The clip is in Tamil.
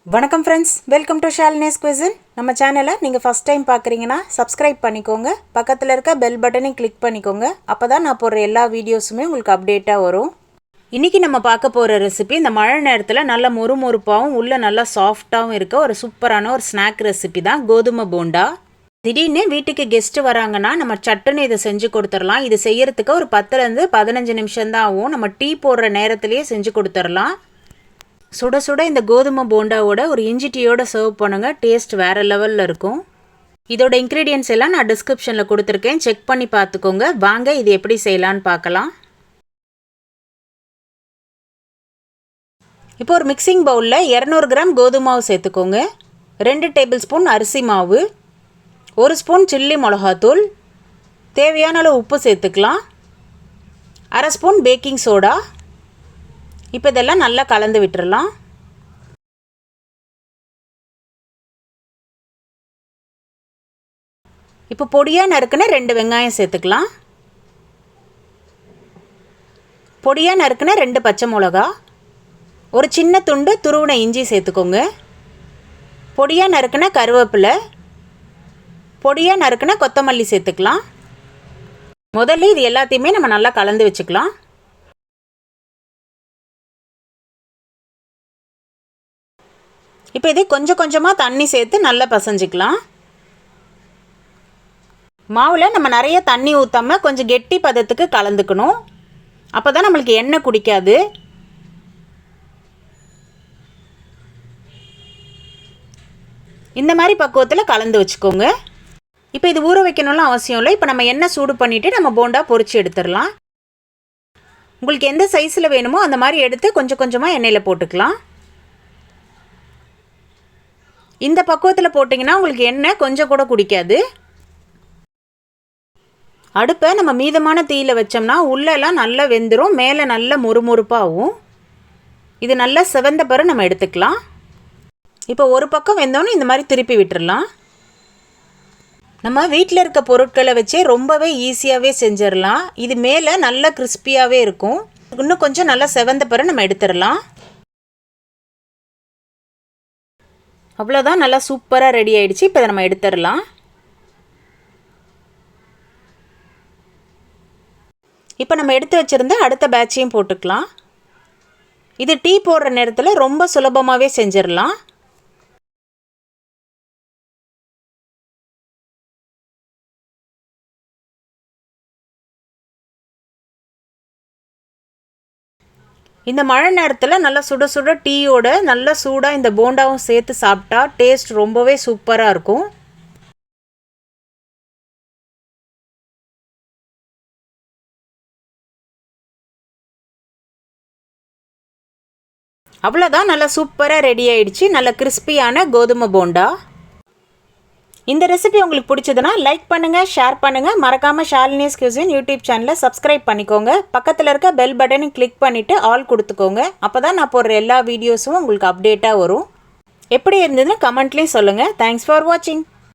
வணக்கம் friends, welcome to Shalini's cuisine. நம்ம சேனலை நீங்கள் ஃபஸ்ட் டைம் பார்க்குறீங்கன்னா சப்ஸ்கிரைப் பண்ணிக்கோங்க. பக்கத்தில் இருக்க பெல் பட்டனையும் கிளிக் பண்ணிக்கோங்க. அப்போ தான் நான் போடுற எல்லா வீடியோஸுமே உங்களுக்கு அப்டேட்டாக வரும். இன்றைக்கி நம்ம பார்க்க போகிற ரெசிபி இந்த மழை நேரத்தில் நல்ல மொறுமொறுப்பாகவும் உள்ள நல்லா சாஃப்டாகவும் இருக்க ஒரு சூப்பரான ஒரு ஸ்நாக் ரெசிபி தான் கோதுமை போண்டா. திடீர்னு வீட்டுக்கு கெஸ்ட்டு வராங்கன்னா நம்ம சட்டுன்னு இதை செஞ்சு கொடுத்துடலாம். இது செய்யறதுக்கு ஒரு 10லேருந்து 15 நிமிஷம் தான் ஆகும். நம்ம டீ போடுற நேரத்துலேயே செஞ்சு கொடுத்துடலாம். சுட சுட இந்த கோதுமை போண்டாவோட ஒரு இஞ்சி டீயோட சர்வ் பண்ணுங்க. டேஸ்ட் வேறு லெவலில் இருக்கும். இதோட இன்க்ரீடியன்ஸ் எல்லாம் நான் டிஸ்கிரிப்ஷனில் கொடுத்துருக்கேன், செக் பண்ணி பார்த்துக்கோங்க. வாங்க இது எப்படி செய்யலான்னு பார்க்கலாம். இப்போ ஒரு மிக்சிங் பவுலில் 200 கிராம் கோதுமை மாவு சேர்த்துக்கோங்க. 2 டேபிள் ஸ்பூன் அரிசி மாவு, 1 ஸ்பூன் சில்லி மிளகாத்தூள், தேவையான அளவு உப்பு சேர்த்துக்கலாம், 1/2 ஸ்பூன் பேக்கிங் சோடா. இப்போ இதெல்லாம் நல்லா கலந்து விட்டுறலாம். இப்போ பொடியாக நறுக்குன 2 வெங்காயம் சேர்த்துக்கலாம். பொடியாக நறுக்குன 2 பச்சை மிளகா, ஒரு சின்ன துண்டு துருவின இஞ்சி சேர்த்துக்கோங்க. பொடியாக நறுக்குன கருவேப்பிலை, பொடியாக நறுக்குன கொத்தமல்லி சேர்த்துக்கலாம். முதல்ல இது எல்லாத்தையுமே நம்ம நல்லா கலந்து வச்சுக்கலாம். இப்போ இதை கொஞ்சம் கொஞ்சமாக தண்ணி சேர்த்து நல்லா பசைஞ்சிக்கலாம். மாவில் நம்ம நிறைய தண்ணி ஊற்றாமல் கொஞ்சம் கெட்டி பதத்துக்கு கலந்துக்கணும். அப்போ தான் நம்மளுக்கு எண்ணெய் குடிக்காது. இந்த மாதிரி பக்குவத்தில் கலந்து வச்சுக்கோங்க. இப்போ இது ஊற வைக்கணும்னு அவசியம் இல்லை. இப்போ நம்ம எண்ணெய் சூடு பண்ணிவிட்டு நம்ம போண்டா பொரிச்சு எடுத்துடலாம். உங்களுக்கு எந்த சைஸில் வேணுமோ அந்த மாதிரி எடுத்து கொஞ்சம் கொஞ்சமாக எண்ணெயில் போட்டுக்கலாம். இந்த பக்குவத்தில் போட்டிங்கன்னா உங்களுக்கு எண்ணெய் கொஞ்சம் கூட குடிக்காது. அடுப்பை நம்ம மீதமான தீயில் வச்சோம்னா உள்ளெல்லாம் நல்லா வெந்துடும், மேலே நல்லா மொறுமொறுப்பாகும். இது நல்லா செவந்த பிறகு நம்ம எடுத்துக்கலாம். இப்போ ஒரு பக்கம் வெந்தோன்னு இந்த மாதிரி திருப்பி விட்டுடலாம். நம்ம வீட்டில் இருக்க பொருட்களை வச்சே ரொம்பவே ஈஸியாகவே செஞ்சிடலாம். இது மேலே நல்லா கிறிஸ்பியாகவே இருக்கும். இன்னும் கொஞ்சம் நல்லா செவந்த பிறகு நம்ம எடுத்துடலாம். அவ்வளோதான், நல்லா சூப்பராக ரெடி ஆகிடுச்சு. இப்போ இதை நம்ம எடுத்துடலாம். இப்போ நம்ம எடுத்து வச்சுருந்த அடுத்த பேட்சையும் போட்டுக்கலாம். இது டீ போடுற நேரத்தில் ரொம்ப சுலபமாகவே செஞ்சிடலாம். இந்த மழை நேரத்தில் நல்லா சுட சுட டீயோட நல்லா சூடாக இந்த போண்டாவும் சேர்த்து சாப்பிட்டா டேஸ்ட் ரொம்பவே சூப்பராக இருக்கும். அவ்வளோதான், நல்லா சூப்பராக ரெடி ஆயிடுச்சு. நல்ல கிறிஸ்பியான கோதுமை போண்டா. இந்த ரெசிபி உங்களுக்கு பிடிச்சதுன்னா லைக் பண்ணுங்கள், ஷேர் பண்ணுங்கள். மறக்காமல் ஷாலினிஸ் குவிசின் யூடியூப் சேனலை சப்ஸ்கிரைப் பண்ணிக்கோங்க. பக்கத்தில் இருக்க பெல் பட்டனை கிளிக் பண்ணிவிட்டு ஆல் கொடுத்துக்கோங்க. அப்போ தான் நான் போடுற எல்லா வீடியோஸும் உங்களுக்கு அப்டேட்டாக வரும். எப்படி இருந்ததுன்னு கமெண்ட்லேயும் சொல்லுங்கள். தேங்க்ஸ் ஃபார் வாட்சிங்.